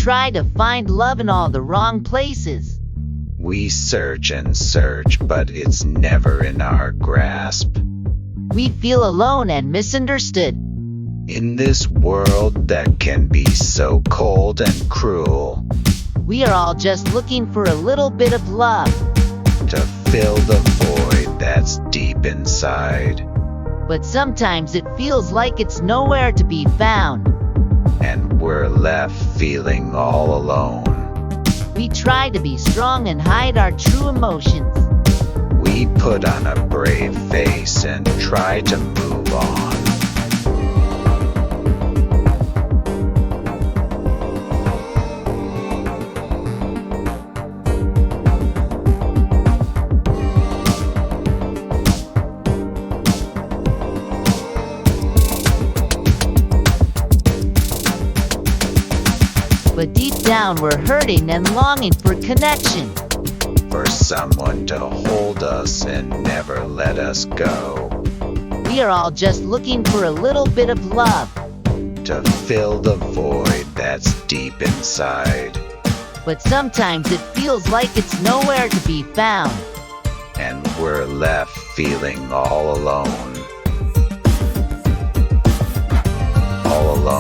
try to find love in all the wrong places. We search and search, but it's never in our grasp. We feel alone and misunderstood. In this world that can be so cold and cruel, We are all just looking for a little bit of love, to fill the void that's deep inside, but sometimes it feels like it's nowhere to be found. and we're left feeling all alone. We try to be strong and hide our true emotions. We put on a brave face and try to move on. But deep down we're hurting and longing for connection. For someone to hold us and never let us go. We are all just looking for a little bit of love, To fill the void that's deep inside, but sometimes it feels like it's nowhere to be found. and we're left feeling all alone. All alone.